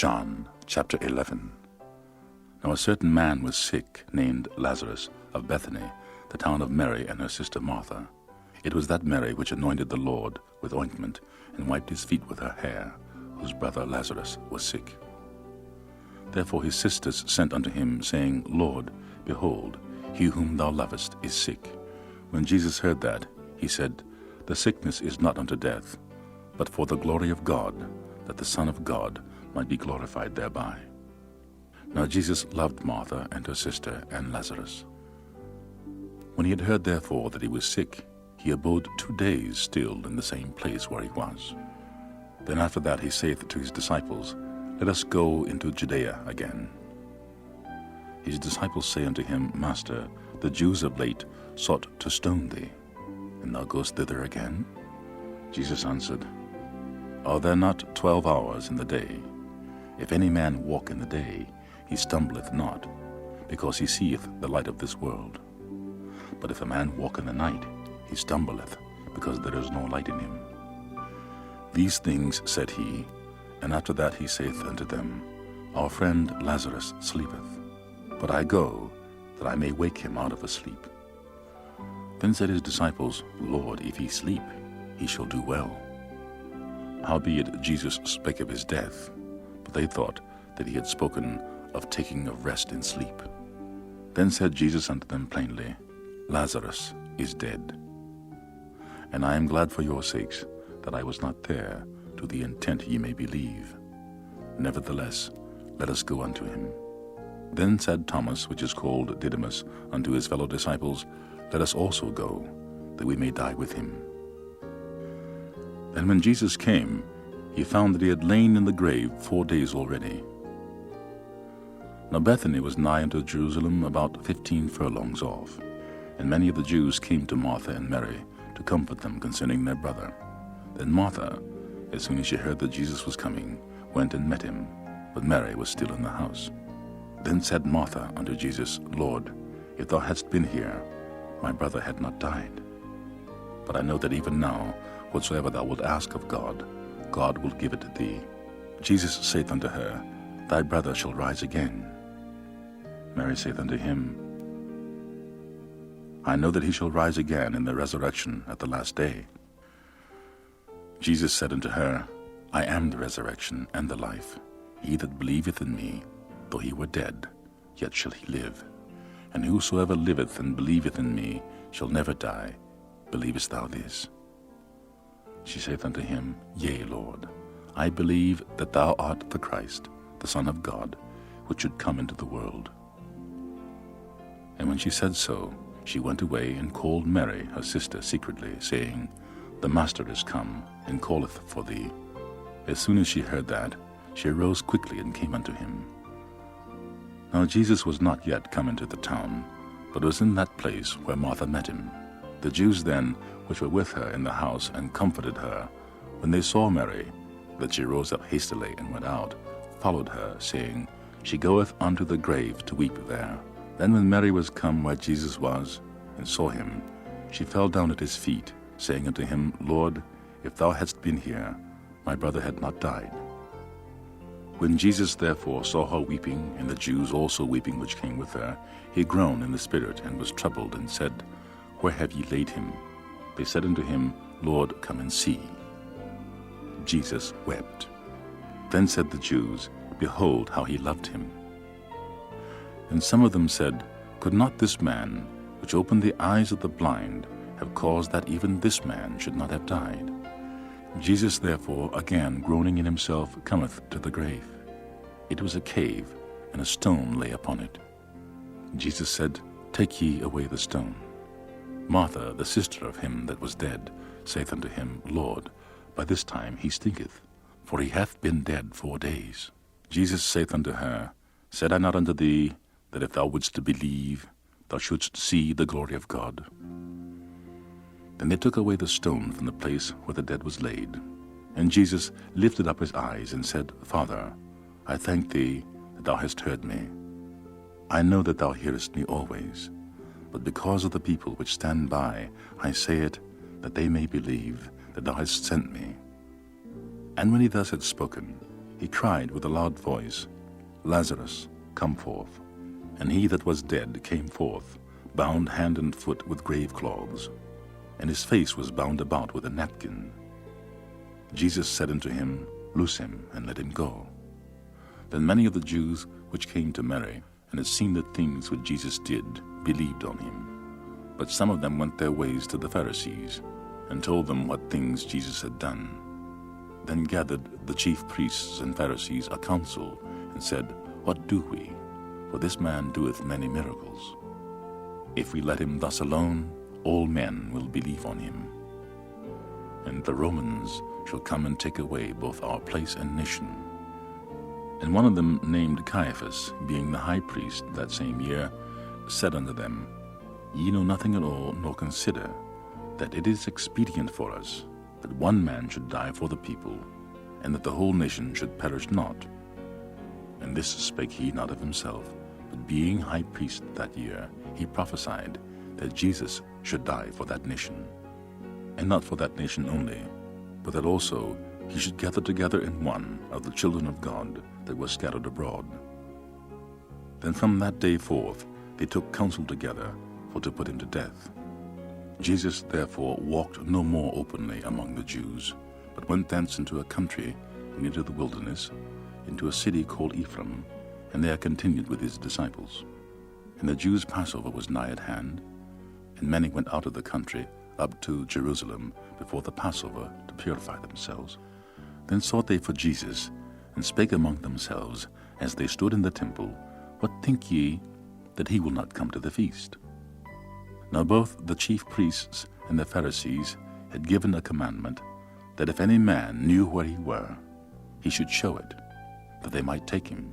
John chapter 11. Now a certain man was sick, named Lazarus, of Bethany, the town of Mary and her sister Martha. It was that Mary which anointed the Lord with ointment, and wiped his feet with her hair, whose brother Lazarus was sick. Therefore his sisters sent unto him, saying, Lord, behold, he whom thou lovest is sick. When Jesus heard that, he said, The sickness is not unto death, but for the glory of God, that the Son of God might be glorified thereby. Now Jesus loved Martha and her sister and Lazarus. When he had heard therefore that he was sick, he abode 2 days still in the same place where he was. Then after that he saith to his disciples, Let us go into Judea again. His disciples say unto him, Master, the Jews of late sought to stone thee, and thou goest thither again? Jesus answered, Are there not 12 hours in the day? If any man walk in the day, he stumbleth not, because he seeth the light of this world. But if a man walk in the night, he stumbleth, because there is no light in him. These things said he, and after that he saith unto them, Our friend Lazarus sleepeth, but I go, that I may wake him out of a sleep. Then said his disciples, Lord, if he sleep, he shall do well. Howbeit Jesus spake of his death, but they thought that he had spoken of taking of rest in sleep. Then said Jesus unto them plainly, Lazarus is dead. And I am glad for your sakes that I was not there, to the intent ye may believe. Nevertheless, let us go unto him. Then said Thomas, which is called Didymus, unto his fellow disciples, Let us also go, that we may die with him. And when Jesus came, he found that he had lain in the grave 4 days already. Now Bethany was nigh unto Jerusalem, about 15 furlongs off. And many of the Jews came to Martha and Mary to comfort them concerning their brother. Then Martha, as soon as she heard that Jesus was coming, went and met him, but Mary was still in the house. Then said Martha unto Jesus, Lord, if thou hadst been here, my brother had not died. But I know that even now, whatsoever thou wilt ask of God, God will give it thee. Jesus saith unto her, Thy brother shall rise again. Mary saith unto him, I know that he shall rise again in the resurrection at the last day. Jesus said unto her, I am the resurrection and the life. He that believeth in me, though he were dead, yet shall he live. And whosoever liveth and believeth in me shall never die. Believest thou this? She saith unto him, Yea, Lord, I believe that thou art the Christ, the Son of God, which should come into the world. And when she said so, she went away and called Mary, her sister, secretly, saying, The Master is come, and calleth for thee. As soon as she heard that, she arose quickly and came unto him. Now Jesus was not yet come into the town, but was in that place where Martha met him. The Jews then, which were with her in the house, and comforted her, when they saw Mary, that she rose up hastily and went out, followed her, saying, She goeth unto the grave to weep there. Then when Mary was come where Jesus was, and saw him, she fell down at his feet, saying unto him, Lord, if thou hadst been here, my brother had not died. When Jesus therefore saw her weeping, and the Jews also weeping which came with her, he groaned in the spirit, and was troubled, and said, Where have ye laid him? They said unto him, Lord, come and see. Jesus wept. Then said the Jews, Behold how he loved him. And some of them said, Could not this man, which opened the eyes of the blind, have caused that even this man should not have died? Jesus therefore, again groaning in himself, cometh to the grave. It was a cave, and a stone lay upon it. Jesus said, Take ye away the stone. Martha, the sister of him that was dead, saith unto him, Lord, by this time he stinketh, for he hath been dead 4 days. Jesus saith unto her, Said I not unto thee, that if thou wouldst believe, thou shouldst see the glory of God? Then they took away the stone from the place where the dead was laid. And Jesus lifted up his eyes, and said, Father, I thank thee that thou hast heard me. I know that thou hearest me always, but because of the people which stand by, I say it, that they may believe that thou hast sent me. And when he thus had spoken, he cried with a loud voice, Lazarus, come forth. And he that was dead came forth, bound hand and foot with grave cloths, and his face was bound about with a napkin. Jesus said unto him, Loose him, and let him go. Then many of the Jews which came to Mary, and had seen the things which Jesus did, believed on him. But some of them went their ways to the Pharisees, and told them what things Jesus had done. Then gathered the chief priests and Pharisees a council, and said, What do we? For this man doeth many miracles. If we let him thus alone, all men will believe on him. And the Romans shall come and take away both our place and nation. And one of them, named Caiaphas, being the high priest that same year, said unto them, Ye know nothing at all, nor consider that it is expedient for us that one man should die for the people, and that the whole nation should perish not. And this spake he not of himself, but being high priest that year, he prophesied that Jesus should die for that nation, and not for that nation only, but that also he should gather together in one of the children of God that were scattered abroad. Then from that day forth they took counsel together for to put him to death. Jesus therefore walked no more openly among the Jews, but went thence into a country, and into the wilderness, into a city called Ephraim, and there continued with his disciples. And the Jews' Passover was nigh at hand, and many went out of the country up to Jerusalem before the Passover to purify themselves. Then sought they for Jesus, and spake among themselves, as they stood in the temple, What think ye, that he will not come to the feast? Now both the chief priests and the Pharisees had given a commandment, that if any man knew where he were, he should show it, that they might take him.